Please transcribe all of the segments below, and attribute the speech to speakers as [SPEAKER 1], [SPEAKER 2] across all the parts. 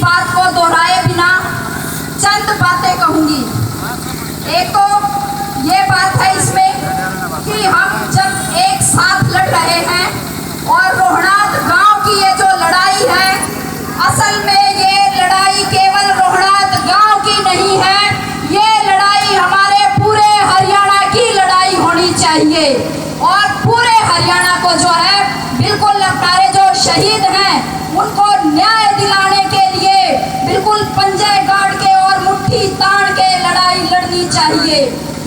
[SPEAKER 1] बात को दोहराए बिना चंद बातें कहूंगी। एक तो ये बात है इसमें कि हम जब एक साथ लड़ रहे हैं और रोहनाथ गांव की ये जो लड़ाई है, असल में ये लड़ाई केवल रोहनाथ गांव की नहीं है, ये लड़ाई हमारे पूरे हरियाणा की लड़ाई होनी चाहिए। और पूरे हरियाणा को जो है बिल्कुल हमारे जो शहीद हैं उनको न्याय दिलाने के लिए बिल्कुल पंजे गाड़ के और मुट्ठी तान के लड़ाई लड़नी चाहिए।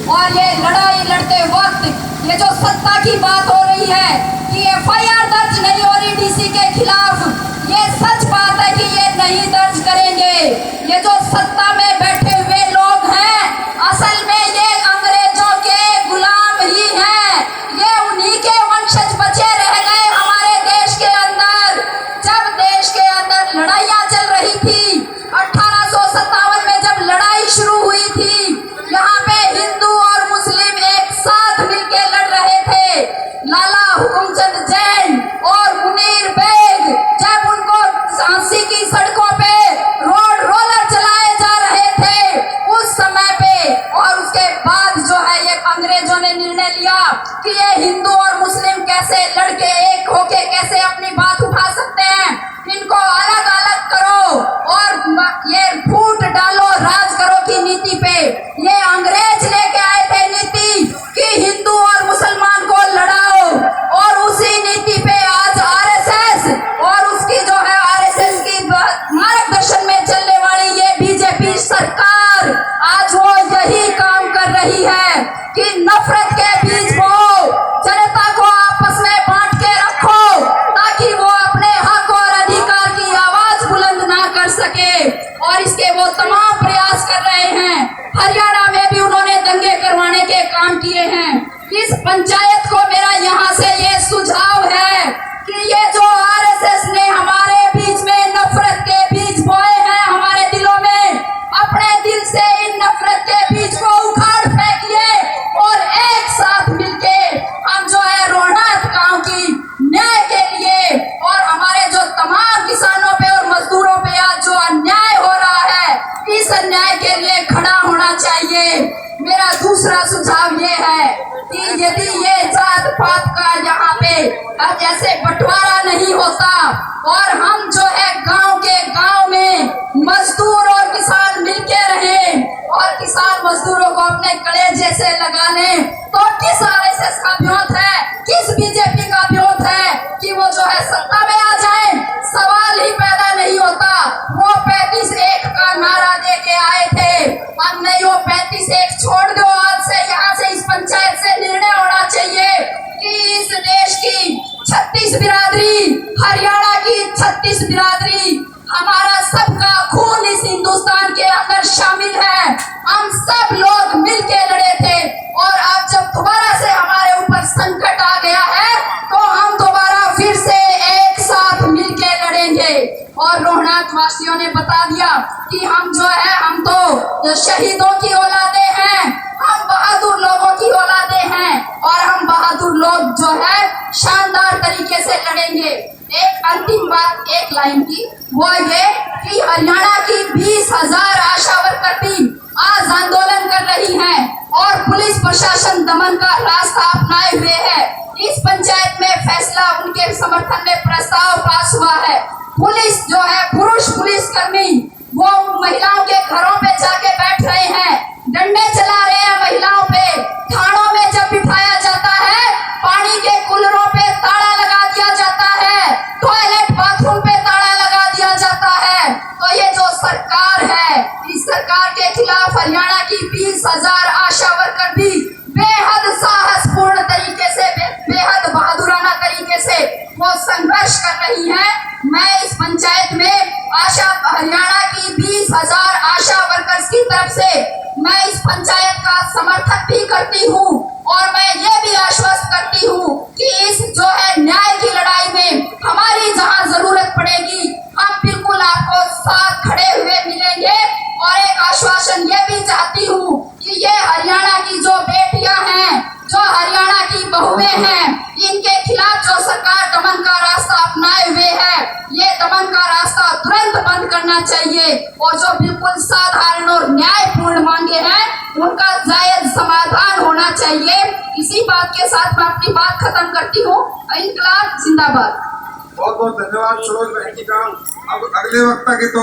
[SPEAKER 1] और ये लड़ाई लड़ते वक्त ये जो सत्ता की बात हो रही है कि एफआईआर दर्ज नहीं हो रही डीसी के खिलाफ, ये सच बात है कि ये नहीं दर्ज करेंगे। ये जो सत्ता में बैठे हुए लोग हैं असल में ये अंग्रेजों के गुलाम ही हैं, ये उन्हीं के वंशज बचे रह गए हमारे देश के अंदर। जब देश के अंदर लड़ाइयाँ चल रही थी, 1857 में जब लड़ाई शुरू हुई थी, यहाँ पे हिंदू और मुस्लिम एक साथ मिलके लड़ रहे थे। लाला हुकुमचंद जैन और मुनीर बेग जब उनको झांसी की सड़कों पे रोड रोलर चलाए जा रहे थे उस समय पे, और उसके बाद जो है ये अंग्रेजों ने निर्णय लिया कि ये हिंदू और मुस्लिम कैसे लड़के एक होके कैसे अपनी बात उठा सकते हैं, इनको अलग अलग करो और ये फूट डालो राज करो की नीति पे। ये अंग्रेज लेके आए थे नीति कि हिंदू और मुसलमान को लड़ाओ, और उसी नीति पे आज आरएसएस और उसकी जो है आरएसएस की मार्गदर्शन में चलने वाली ये बीजेपी सरकार आज वो यही काम कर रही है कि नफरत के बीज बो, जनता को आपस में बांट के रखो ताकि वो अपने हक और अधिकार की आवाज बुलंद ना कर सके। और इसके वो तमाम प्रयास कर रहे हैं। हरियाणा में भी उन्होंने दंगे करवाने के काम किए हैं। इस पंचायत को मेरा यहाँ से ये सुझाव है कि ये जो आरएसएस ने हमारे बीच में नफरत के बीज बोए हैं हमारे दिलों में, अपने दिल से इन नफरत के बीज को उखाड़ फेंकिए और एक साथ मिलके हम जो है रोहनाथ गांव की न्याय के लिए और हमारे जो तमाम किसानों पे और मजदूरों पे आज जो अन्याय हो रहा है इस अन्याय के लिए खड़ा होना चाहिए। मेरा दूसरा सुझाव ये है कि यदि ये जात पात का यहाँ पे जैसे बंटवारा नहीं होता और हम जो है गांव के गांव में मजदूर और किसान मिलके रहे और किसान मजदूरों को अपने कलेजे से लगा लें, तो किस आरएसएस का विरोध है, किस बीजेपी का विरोध है कि वो जो है सत्ता में आ जाए, सवाल ही पैदा नहीं होता। वो 35-1 का नारा दे के आए थे, अब नहीं वो 35-1 छोड़ दो। आज से यहाँ से इस पंचायत से निर्णय होना चाहिए कि इस देश की 36 बिरादरी, हरियाणा की 36 बिरादरी, हमारा सबका खून इस हिंदुस्तान के अंदर शामिल है। हम सब लोग मिलके लड़े थे और अब जब दोबारा से हमारे ऊपर संकट आ गया है तो हम दोबारा फिर से एक साथ मिलके लड़ेंगे। और रोहनाथ वासियों ने बता दिया कि हम जो है हम तो शहीदों की औलादे हैं, हम बहादुर लोगों की औलादे हैं और हम बहादुर लोग जो है शानदार तरीके से लड़ेंगे। एक अंतिम बात एक लाइन की, वो ये कि हरियाणा की 20,000 आशा वर्कर टीम आज आंदोलन कर रही हैं और पुलिस प्रशासन दमन का रास्ता अपनाए हुए है। इस पंचायत में फैसला उनके समर्थन में प्रस्ताव पास हुआ है। पुलिस जो है पुरुष पुलिसकर्मी वो महिलाओं के घरों पे जाके बैठ रहे हैं, डंडे चला रहे हैं महिलाओं पे। थानों में जब बिठाया जाता है पानी के कूलरों पे ताला लगा दिया जाता है, टॉयलेट बाथरूम पे ताला लगा दिया जाता है। तो ये जो सरकार है इस सरकार के खिलाफ हरियाणा की 20,000 आशा वर्कर भी बेहद साहसपूर्ण तरीके से बेहद बहादुराना तरीके से वो संघर्ष कर रही है। मैं इस पंचायत में हरियाणा की 20,000 आशा वर्कर्स की तरफ से मैं इस पंचायत का समर्थन भी करती हूँ और मैं ये भी आश्वस्त करती हूँ कि इस जो है न्याय की लड़ाई में हमारी जहाँ जरूरत पड़ेगी हम बिल्कुल आपको साथ खड़े हुए मिलेंगे। और एक आश्वासन ये भी चाहती हूँ कि ये हरियाणा की जो बेटियां हैं, जो हरियाणा की बहुएं हैं, इनके खिलाफ जो सरकार दमन का रास्ता अपनाए हुए है, ये दमन का रास्ता तुरंत बंद कर करना चाहिए और जो बिल्कुल साधारण और न्यायपूर्ण मांगे हैं उनका जायज समाधान होना चाहिए। इसी बात के साथ मैं अपनी बात खत्म करती हूँ। इंकलाब जिंदाबाद।
[SPEAKER 2] बहुत बहुत धन्यवाद सरोज बहन जी का। अब अगले वक्ता के तो